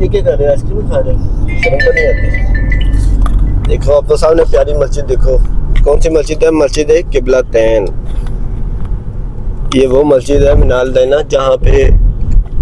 ये क्या कर रहे हैं, आइसक्रीम खा रहे हैं, शर्म तो नहीं आती। देखो आपके सामने प्यारी मस्जिद, देखो कौन सी मस्जिद है, मस्जिद है किबलातैन। ये वो मस्जिद है मिनाल दैना जहाँ पे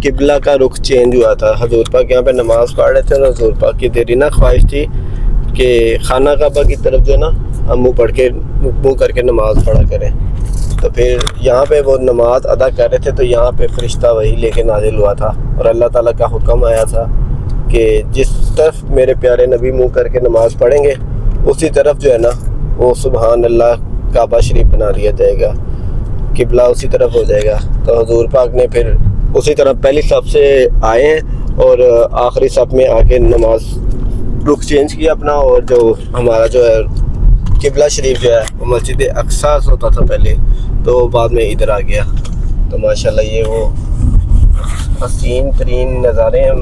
किबला का रुख चेंज हुआ था। हजूर पाक यहाँ पे नमाज़ पढ़ रहे थे और हजूर पाक की देरीना ख्वाहिश थी कि खाना काबा की तरफ जो है ना हम मुँह करके नमाज़ पढ़ा करें। तो फिर यहाँ पे वो नमाज अदा कर रहे थे तो यहाँ पे फरिश्ता वही लेके नाजिल हुआ था और अल्लाह ताला का हुक्म आया था कि जिस तरफ मेरे प्यारे नबी मुँह करके नमाज़ पढ़ेंगे उसी तरफ जो है ना वो सुबहान अल्लाह काबा शरीफ बना दिया जाएगा, किबला उसी तरफ हो जाएगा। तो हजूर पाक ने फिर उसी तरफ पहली सफ से आए हैं और आखिरी सफ में आके नमाज रुख चेंज किया अपना, और जो हमारा जो है किबला शरीफ जो है वो मस्जिद अक्सा होता था पहले, तो बाद में इधर आ गया। तो माशाल्लाह ये वो हसीन तरीन नज़ारे हैं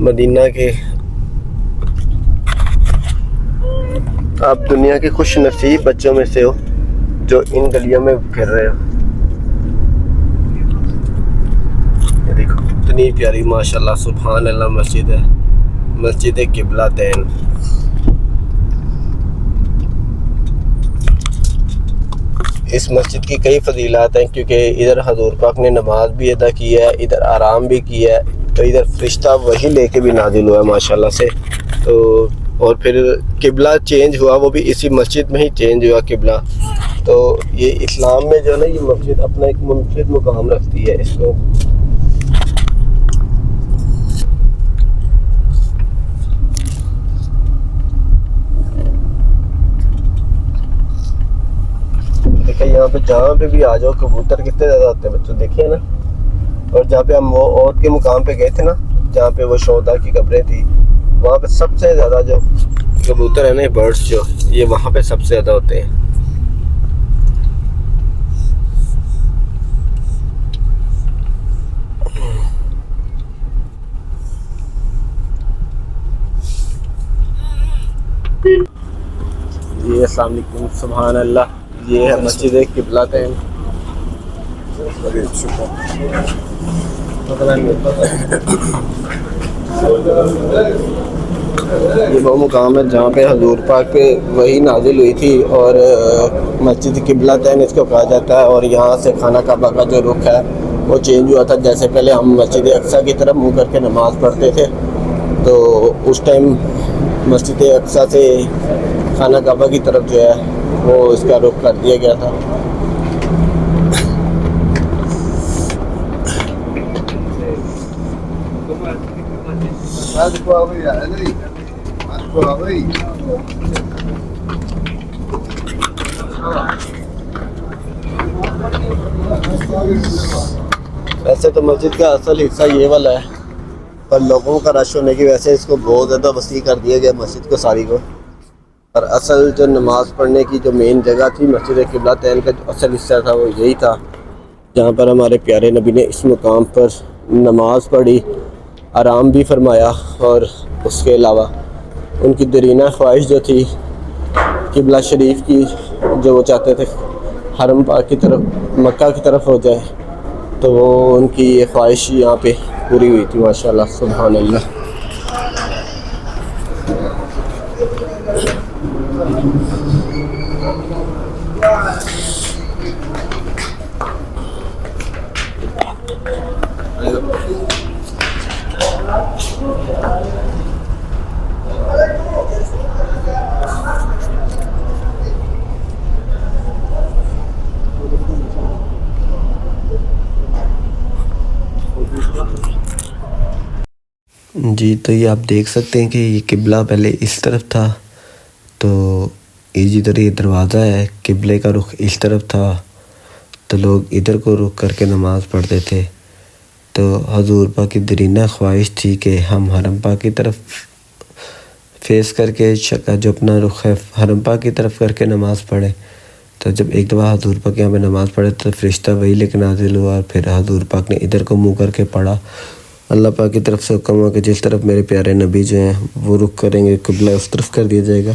मदीना के। आप दुनिया के खुश नसीब बच्चों में से हो जो इन गलियों में फिर रहे हो। ये देखो इतनी प्यारी माशाल्लाह सुभान अल्लाह मस्जिद है, मस्जिद किबलातैन। इस मस्जिद की कई फजीलात हैं क्योंकि इधर हजूर पाक ने नमाज भी अदा की है, इधर आराम भी किया है, तो इधर फरिश्ता वही लेके भी नाजिल हुआ है माशाल्लाह से। तो और फिर किबला चेंज हुआ, वो भी इसी मस्जिद में ही चेंज हुआ किबला। तो ये इस्लाम में जो है ना ये मस्जिद अपना एक मुनफरिद मुकाम रखती है। इसको देखिए यहाँ पे जहाँ पे भी आ जाओ कबूतर कितने ज़्यादा आते हैं बच्चों, देखिए ना। और जहाँ पे हम वो औरत के मुकाम पे गए थे ना जहाँ पे वो शोहदा की कब्रें थी, वहाँ पे सबसे ज़्यादा जो कबूतर है ना बर्ड्स जो ये वहाँ पे सबसे ज़्यादा होते हैं। ये अस्सलाम वालेकुम सुभान अल्लाह, ये है मस्जिद किबलातैन। ये वो मुकाम है जहाँ पे हजूर पाक पे वही नाजिल हुई थी और मस्जिद किबलातैन इसको कहा जाता है। और यहाँ से खाना काबा का जो रुख है वो चेंज हुआ था। जैसे पहले हम मस्जिद अक्सा की तरफ मुँह करके नमाज़ पढ़ते थे, तो उस टाइम मस्जिद अक्सा से खाना काबा की तरफ जो है वो इसका रुख कर दिया गया था। वैसे तो मस्जिद का असल हिस्सा ये वाला है, पर लोगों का रश होने की वजह से इसको बहुत ज़्यादा वसी कर दिया गया मस्जिद को सारी को। और असल जो नमाज़ पढ़ने की जो मेन जगह थी मस्जिद किबलातैन का जो असल हिस्सा था वो यही था जहाँ पर हमारे प्यारे नबी ने इस मुकाम पर नमाज़ पढ़ी, आराम भी फरमाया। और उसके अलावा उनकी दरीना ख्वाहिश जो थी किबला शरीफ की, जो वो चाहते थे हरम पाक की तरफ मक्का की तरफ हो जाए, तो वो उनकी ये ख्वाहिश यहाँ पे पूरी हुई थी माशाल्लाह सुभान अल्लाह। जी, तो ये आप देख सकते हैं कि ये किबला पहले इस तरफ था, तो जिधर ये दरवाज़ा है किबले का रुख इस तरफ था, तो लोग इधर को रुख करके नमाज़ पढ़ते थे। तो हजूर पाक की दरीना ख्वाहिश थी कि हम हरम पाक की तरफ फेस करके जो अपना रुख है हरम पाक की तरफ करके नमाज़ पढ़े। तो जब एक दफ़ा हजूर पाक यहाँ पे नमाज़ पढ़े तो फरिश्ता वही लेकर नाजिल हुआ, और फिर हजूर पाक ने इधर को मुँह करके पढ़ा। अल्लाह पाक की तरफ से हुक्म हुआ कि जिस तरफ मेरे प्यारे नबी जो हैं वो रुख करेंगे किबला उस तरफ कर दिया जाएगा।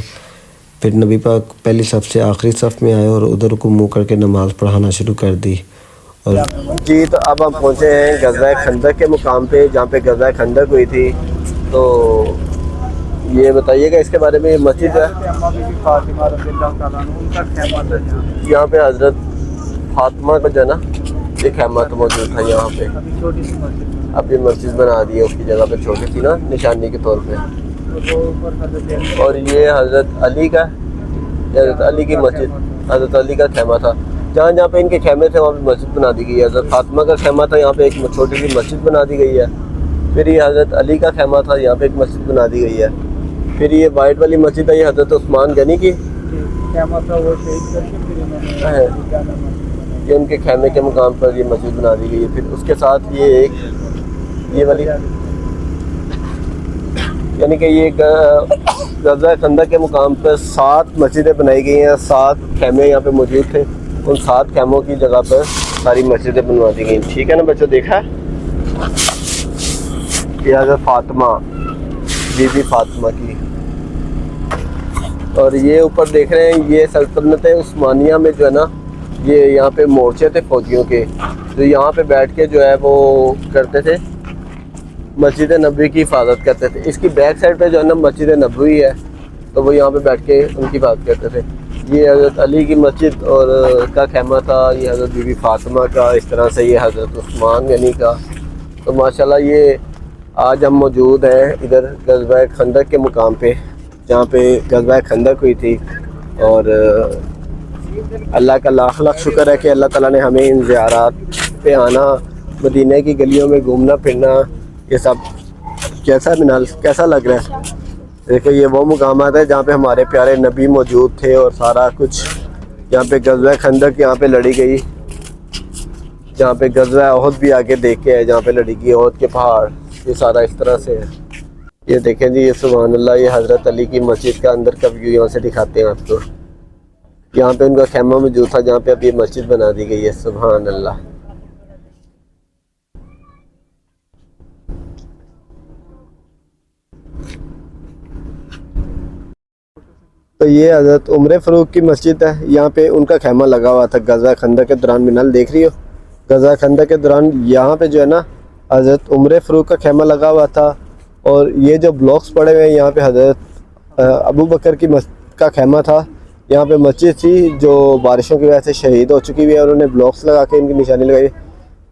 फिर नबी पाक पहली सफ़ से आखिरी सफ़ में आए और उधर को मुँह करके नमाज़ पढ़ाना शुरू कर दी। जी तो अब हम पहुँचे हैं गज़वा खंदक के मुकाम पे, जहाँ पे गज़वा खंदक हुई थी। तो ये बताइएगा इसके बारे में। ये मस्जिद है, यहाँ पे हज़रत फातिमा का जो है ना ये खैमा तो मौजूद था यहाँ पे। अभी मस्जिद बना दी है उसकी जगह पे, छोटी सी ना निशानी के तौर पे। और ये हज़रत अली का, हज़रत अली की मस्जिद, हज़रत अली का खैमा था। जहाँ जहाँ पे इनके खैमे थे वहाँ पे मस्जिद बना दी गई है। हज़रत फातिमा का खैमा था, यहाँ पे एक छोटी सी मस्जिद बना दी गई है। फिर ये हज़रत अली का खैमा था, यहाँ पे एक मस्जिद बना दी गई है। फिर ये वाइट वाली मस्जिद है, ये हज़रत उस्मान गनी की खैमा था, वो शहीद करके फिर इन्होंने ये उनके खैमे के मुकाम पर ये मस्जिद बना दी गई है। फिर उसके साथ ये एक ये वाली, यानी कि ये गज़वा खंदक के मुकाम पर 7 मस्जिदें बनाई गई हैं। 7 खैमे यहाँ पे मौजूद थे, उन 7 खैमों की जगह पर सारी मस्जिदें बनवा दी गई। ठीक है ना बच्चों, देखा ये हज़रत फातिमा, बीबी फातिमा की। और ये ऊपर देख रहे हैं ये सल्तनत उस्मानिया में जो है ना, ये यहाँ पे मोर्चे थे फौजियों के, जो यहाँ पे बैठ के जो है वो करते थे, मस्जिद नबवी की हिफाजत करते थे। इसकी बैक साइड पे जो है ना मस्जिद नबवी है, तो वो यहाँ पे बैठ के उनकी हिफाजत करते थे। ये हज़रत अली की मस्जिद और का खैमा था, ये हज़रत बीबी फातिमा का, इस तरह से ये हज़रत उस्मान गनी का। तो माशाल्लाह ये आज हम मौजूद हैं इधर गज़वा खंदक के मुकाम पे, जहाँ पे गज़वा खंदक हुई थी। और अल्लाह का लाख लाख शुक्र है कि अल्लाह ताला ने हमें इन ज़ियारत पे आना, मदीने की गलियों में घूमना फिरना, ये सब कैसा मिनाल कैसा लग रहा है। देखो ये वो मुकामात है जहाँ पे हमारे प्यारे नबी मौजूद थे और सारा कुछ। यहाँ पे गज़वा खंदक यहाँ पे लड़ी गई, जहाँ पे गज़वा ओहद भी आगे देख के है, जहाँ पे लड़ी गई ओहद के पहाड़, ये सारा इस तरह से है। ये देखें जी, ये सुभान अल्लाह, ये हज़रत अली की मस्जिद का अंदर का व्यू यहाँ से दिखाते हैं आपको। यहाँ पे उनका खैमा मौजूद था, जहाँ पे अब ये मस्जिद बना दी गई है। सुभान अल्लाह। तो ये हज़रत उमर फ़ारूक की मस्जिद है, यहाँ पे उनका खैमा लगा हुआ था गज़वा खंदक के दौरान। मिनाल देख रही हो, गज़वा खंदक के दौरान यहाँ पे जो है ना हज़रत उमर फ़ारूक का खैमा लगा हुआ था। और ये जो ब्लॉक्स पड़े हुए हैं यहाँ पे हज़रत अबू बकर की का खैमा था। यहाँ पे मस्जिद थी जो बारिशों की वजह से शहीद हो चुकी हुई है, उन्होंने ब्लॉक्स लगा के इनकी निशानी लगाई।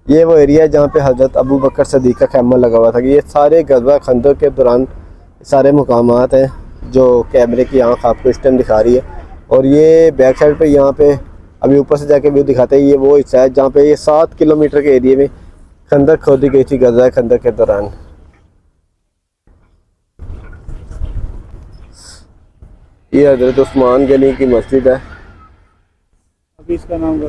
ये वो एरिया है जहाँ पे हज़रत अबू बकर सदीक़ का खैमा लगा हुआ था। ये सारे गज़वा खंदक के दौरान सारे मुकामात हैं जो कैमरे की आँख आपको इस टाइम दिखा रही है। और ये बैक साइड पे यहाँ पे अभी ऊपर से जाके व्यू दिखाते हैं, ये वो हिस्सा है जहाँ पे ये 7 किलोमीटर के एरिए में खंदक खोदी गई थी गज़वा खंदक के दौरान। ये हज़रत उस्मान गनी की मस्जिद है, अभी इसका नाम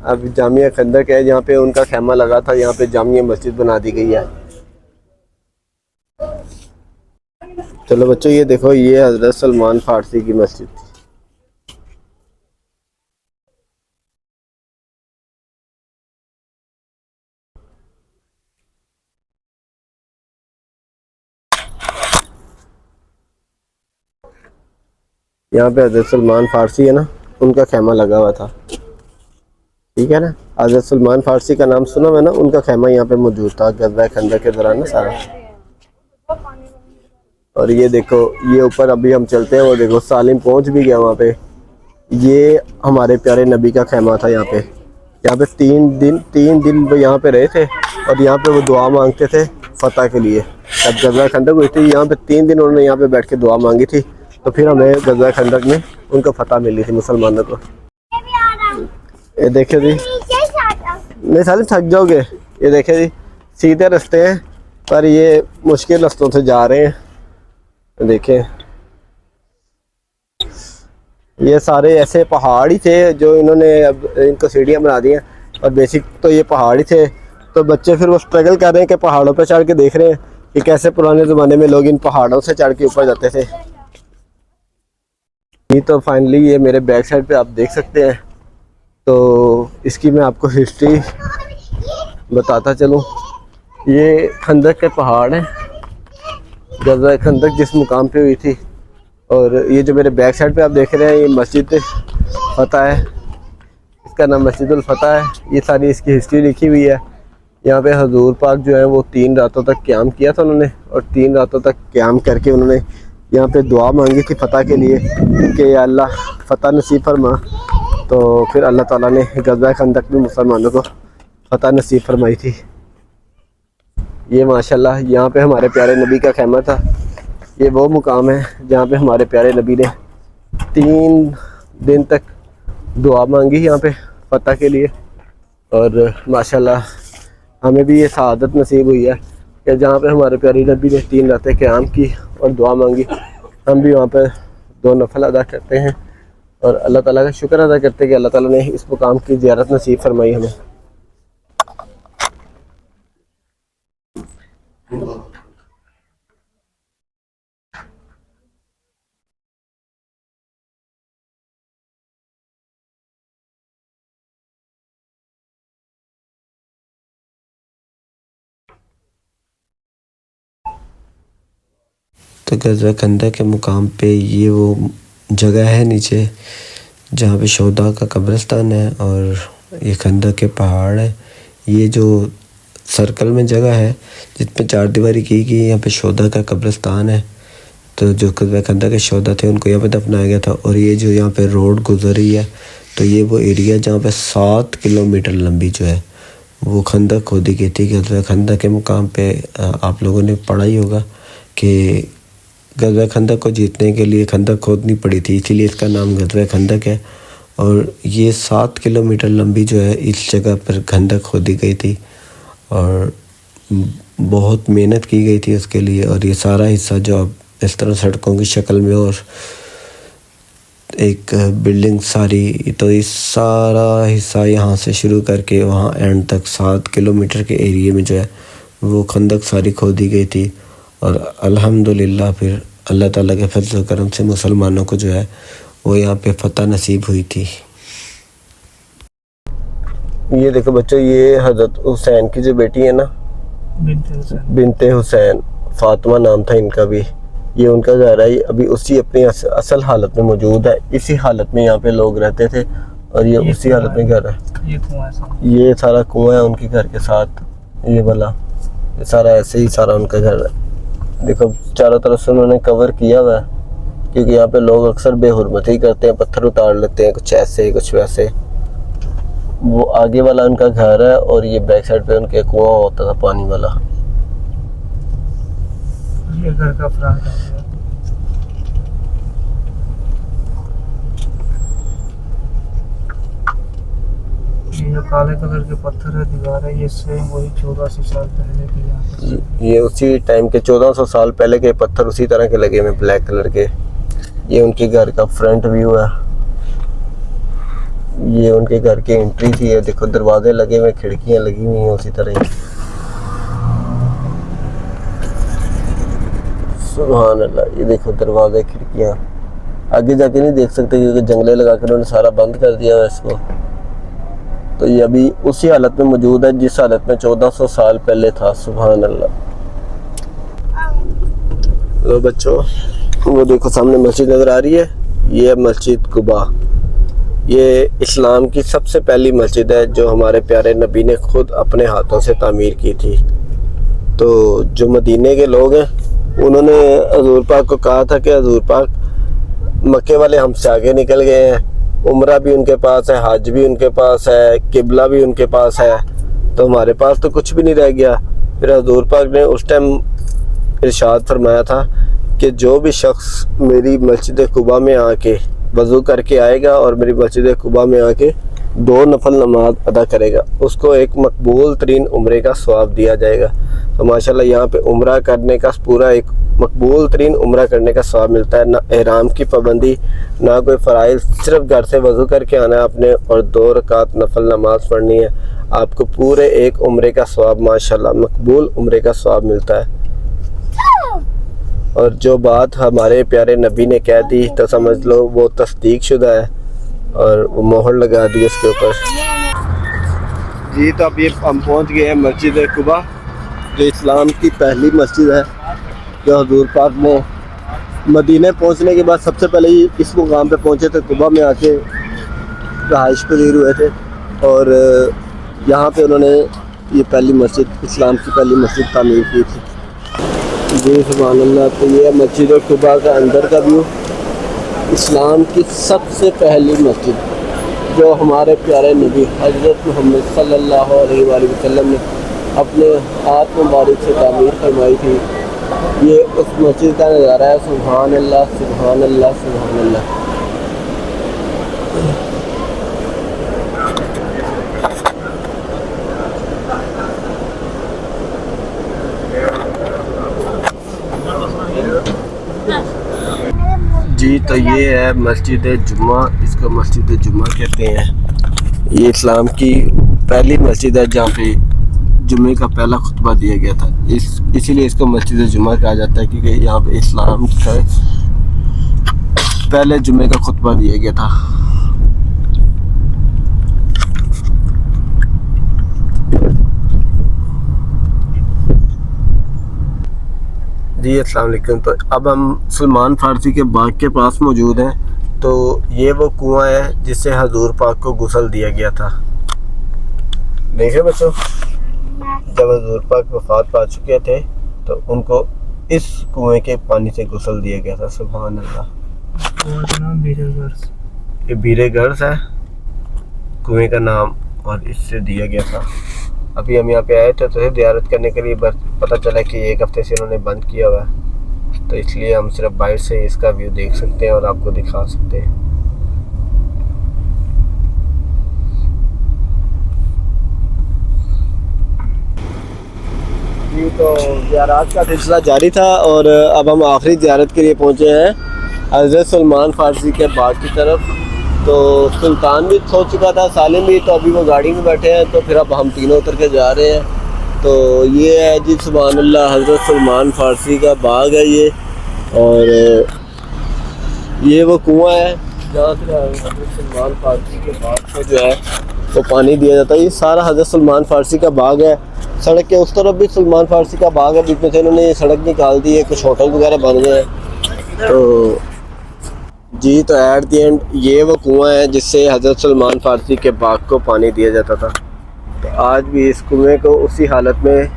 अब जामिया खंदक है, जहाँ पे उनका खैमा लगा था। यहाँ पे जामिया मस्जिद बना दी गई है। चलो बच्चों ये देखो, ये हज़रत सलमान फारसी की मस्जिद थी। यहाँ पे हज़रत सलमान फारसी है ना, उनका खैमा लगा हुआ था। ठीक है ना, हज़रत सलमान फारसी का नाम सुना है ना, उनका खैमा यहाँ पे मौजूद था गज़वा खंदक के दौरान ना सारा। और ये देखो, ये ऊपर अभी हम चलते हैं, वो देखो सालिम पहुँच भी गया वहाँ पे। ये हमारे प्यारे नबी का खैमा था। यहाँ पे 3 दिन वो यहाँ पे रहे थे और यहाँ पे वो दुआ मांगते थे फतह के लिए। जब गज़वा खंदक हुई थी, यहाँ पे 3 दिन उन्होंने यहाँ पे बैठ के दुआ मांगी थी, तो फिर हमें गज़वा खंदक में उनको फतह मिली थी मुसलमानों को। ये देखे जी, नहीं साले थक जाओगे। ये देखे जी, सीधे रास्ते हैं पर ये मुश्किल रास्तों से जा रहे हैं। देखें ये सारे ऐसे पहाड़ ही थे जो इन्होंने अब इनको सीढ़ियाँ बना दी हैं, और बेसिक तो ये पहाड़ ही थे। तो बच्चे फिर वो स्ट्रगल कर रहे हैं कि पहाड़ों पर चढ़ के देख रहे हैं कि कैसे पुराने ज़माने में लोग इन पहाड़ों से चढ़ के ऊपर जाते थे। ये तो फाइनली ये मेरे बैक साइड पे आप देख सकते हैं। तो इसकी मैं आपको हिस्ट्री बताता चलूँ। ये खंदक के पहाड़ हैं, गज़वा खंदक जिस मुकाम पे हुई थी। और ये जो मेरे बैक साइड पे आप देख रहे हैं, ये मस्जिद फतह है। इसका नाम मस्जिदुल फतह है। ये सारी इसकी हिस्ट्री लिखी हुई है। यहाँ पे हजूर पाक जो है वो 3 रातों तक क़याम किया था उन्होंने, और 3 रातों तक क़याम करके उन्होंने यहाँ पे दुआ मांगी थी फ़तह के लिए कि या अल्लाह फ़तह नसीब फरमा। तो फिर अल्लाह ताला ने ग़ज़वा खंदक में मुसलमानों को फ़तह नसीब फरमाई थी। ये माशाल्लाह यहाँ पे हमारे प्यारे नबी का खैमा था। ये वो मुकाम है जहाँ पे हमारे प्यारे नबी ने 3 दिन तक दुआ मांगी यहाँ पे फ़तह के लिए। और माशाल्लाह हमें भी ये सआदत नसीब हुई है कि जहाँ पे हमारे प्यारे नबी ने 3 रातें क़याम की और दुआ मांगी, हम भी वहाँ पे 2 नफल अदा करते हैं और अल्लाह ताला का शुक्र अदा करते हैं कि अल्लाह ताला ने इस मुकाम की ज़ियारत नसीब फरमाई हमें। तो ग़ज़वा खंदक के मुकाम पे ये वो जगह है नीचे जहाँ पे शोहदा का कब्रिस्तान है और ये खंदक के पहाड़ है। ये जो सर्कल में जगह है जिसमें 4 दीवारी की गई, यहाँ पे शोहदा का कब्रिस्तान है। तो जो ग़ज़वा खंदक के शोहदा थे उनको यहाँ पे दफनाया गया था। और ये जो यहाँ पे रोड गुजर रही है तो ये वो एरिया जहाँ पे 7 किलोमीटर लंबी जो है वो खंदक खोदी गई थी। ग़ज़वा खंदक के मुकाम पे आप लोगों ने पढ़ा ही होगा कि ग़ज़वा खंदक को जीतने के लिए खंदक खोदनी पड़ी थी, इसीलिए इसका नाम ग़ज़वा खंदक है। और ये 7 किलोमीटर लंबी जो है इस जगह पर खंदक खोदी गई थी और बहुत मेहनत की गई थी उसके लिए। और ये सारा हिस्सा जो अब इस तरह सड़कों की शक्ल में और एक बिल्डिंग सारी, तो इस सारा हिस्सा यहाँ से शुरू करके वहाँ एंड तक 7 किलोमीटर के एरिए में जो है वो खंदक सारी खोदी गई थी। और अल्हम्दुलिल्लाह फिर अल्लाह ताला के फज़ल करम से मुसलमानों को जो है वो यहाँ पे फ़तह नसीब हुई थी। ये देखो बच्चों, ये हज़रत हुसैन की जो बेटी है ना, बिनते हुसैन, फातिमा नाम था इनका भी। ये उनका घर है, अभी उसी अपनी असल हालत में मौजूद है। इसी हालत में यहाँ पे लोग रहते थे और ये उसी हालत में घर है। ये सारा कुआं है उनके घर के साथ, ये वाला ये सारा ऐसे ही सारा उनका घर है। देखो चारों तरफ से उन्होंने कवर किया हुआ है क्योंकि यहाँ पे लोग अक्सर बेहुरमती करते हैं, पत्थर उतार लेते हैं, कुछ ऐसे कुछ वैसे। वो आगे वाला उनका घर है और ये बैक साइड पे उनके कुआं होता था पानी वाला। ये घर का फ्रंट है। ये जो काले कलर के पत्थर है, दीवार है, ये सेम वही 1400 साल पहले के यहाँ पे। ये उसी टाइम के 1400 साल पहले के पत्थर उसी तरह के लगे हुए ब्लैक कलर के। ये उनके घर का फ्रंट व्यू है। ये उनके घर की एंट्री थी। ये देखो दरवाजे लगे हुए, खिड़कियां लगी हुई हैं उसी तरह ही। सुभान अल्लाह, ये देखो दरवाजे खिड़कियां। आगे जाके नहीं देख सकते क्योंकि जंगले लगा कर उन्होंने सारा बंद कर दिया है इसको। तो ये अभी उसी हालत में मौजूद है जिस हालत में 1400 साल पहले था। सुभान अल्लाह। लो बच्चों, वो देखो सामने मस्जिद नजर आ रही है, ये है मस्जिद कुबा। ये इस्लाम की सबसे पहली मस्जिद है जो हमारे प्यारे नबी ने खुद अपने हाथों से तामीर की थी। तो जो मदीने के लोग हैं उन्होंने हजूर पाक को कहा था कि हजूर पाक मक्के वाले हमसे आगे निकल गए हैं, उम्रा भी उनके पास है, हज भी उनके पास है, किबला भी उनके पास है, तो हमारे पास तो कुछ भी नहीं रह गया। फिर हजूर पाक ने उस टाइम इरशाद फरमाया था कि जो भी शख्स मेरी मस्जिद कुबा में आके वज़ू करके आएगा और मेरी मस्जिद कुबा में आके 2 नफल नमाज अदा करेगा, उसको एक मकबूल तरीन उम्रे का सवाब दिया जाएगा। तो माशाल्लाह यहाँ पे उम्रा करने का पूरा एक मकबूल तरीन उम्रा करने का सवाब मिलता है। ना एहराम की पाबंदी, ना कोई फ़राइज़, सिर्फ घर से वज़ू करके आना है आपने और 2 रकात नफल नमाज पढ़नी है, आपको पूरे एक उम्रे का सवाब, माशाल्लाह मकबूल उम्रे का सवाब मिलता है। और जो बात हमारे प्यारे नबी ने कह दी तो समझ लो वो तस्दीक शुदा है और वो मोहर लगा दी उसके ऊपर। जी तो अब ये हम पहुंच गए हैं मस्जिद कुबा, जो इस्लाम की पहली मस्जिद है, जो हजूर पाक ने मदीने पहुंचने के बाद सबसे पहले ही इस मुकाम पे पहुंचे थे, कुबा में आके रहाइश पजीर हुए थे। और यहाँ पे उन्होंने ये पहली मस्जिद, इस्लाम की पहली मस्जिद तामीर की थी। जी सुभान अल्लाह। तो ये है मस्जिद कुबा का अंदर का व्यू। इस्लाम की सबसे पहली मस्जिद जो हमारे प्यारे नबी हज़रत मोहम्मद सल्लल्लाहु अलैहि वसल्लम ने अपने हाथ मुबारक से तामीर फरमाई थी। ये उस मस्जिद का नज़ारा है। सुभान अल्लाह, सुभान अल्लाह, सुभान अल्लाह। जी तो ये है मस्जिद जुम्मा, इसको मस्जिद जुम्मा कहते हैं। ये इस्लाम की पहली मस्जिद है जहाँ पे जुम्मे का पहला खुतबा दिया गया था। इसीलिए इसको मस्जिद जुम्मा कहा जाता है क्योंकि यहाँ पे इस्लाम का पहले जुम्मे का खुतबा दिया गया था। जी अस्सलाम वालेकुम। तो अब हम सलमान फारसी के बाग के पास मौजूद हैं। तो ये वो कुआं है जिससे हजूर पाक को गुस्ल दिया गया था। देखे बच्चों, जब हजूर पाक वफात पा चुके थे तो उनको इस कुएं के पानी से गुस्ल दिया गया था। सुभान अल्लाह। ये बीरे गर्स है कुएं का नाम, और इससे दिया गया था। अभी हम यहाँ पे आए थे तो ज़ियारत करने के लिए, बस पता चला कि एक हफ्ते से इन्होंने बंद किया हुआ है, तो इसलिए हम सिर्फ बाहर से इसका व्यू देख सकते हैं और आपको दिखा सकते हैं। जी तो ज़ियारत का सिलसिला जारी था और अब हम आखिरी ज़ियारत के लिए पहुँचे हैं हज़रत सलमान फारसी के बाग की तरफ। तो सुल्तान भी सो चुका था, सालिम भी, तो अभी वो गाड़ी में बैठे हैं। तो फिर अब हम तीनों उतर के जा रहे हैं। तो ये है जी सुभान अल्लाह हज़रत सलमान फारसी का बाग है ये, और ये वो कुआं है जहाँ से हज़रत सलमान फारसी के बाग को जो है वो पानी दिया जाता है। ये सारा हज़रत सलमान फारसी का बाग है। सड़क के उस तरफ भी सलमान फारसी का बाग है, बीच में से इन्होंने ये सड़क निकाल दी है, कुछ होटल वगैरह बन गए हैं। तो जी तो एट दी एंड ये वो कुआं है जिससे हज़रत सलमान फारसी के बाग को पानी दिया जाता था। तो आज भी इस कुएं को उसी हालत में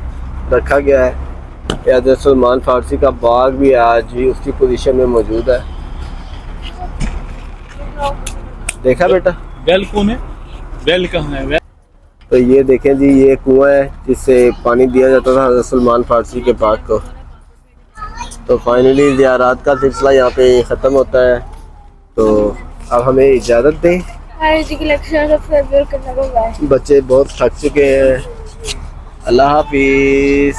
रखा गया है। हज़रत सलमान फारसी का बाग भी आज भी उसी पोजीशन में मौजूद है। देखा बेटा, बेल कौन है? बेल कहाँ है? तो ये देखें जी, ये कुआं है जिससे पानी दिया जाता था हज़रत सलमान फारसी के बाग को। तो फाइनली ज़ियारत का सिलसिला यहाँ पे ख़त्म होता है। तो अब हमें इजाज़त दें, बच्चे बहुत थक चुके हैं। अल्लाह हाफिज़।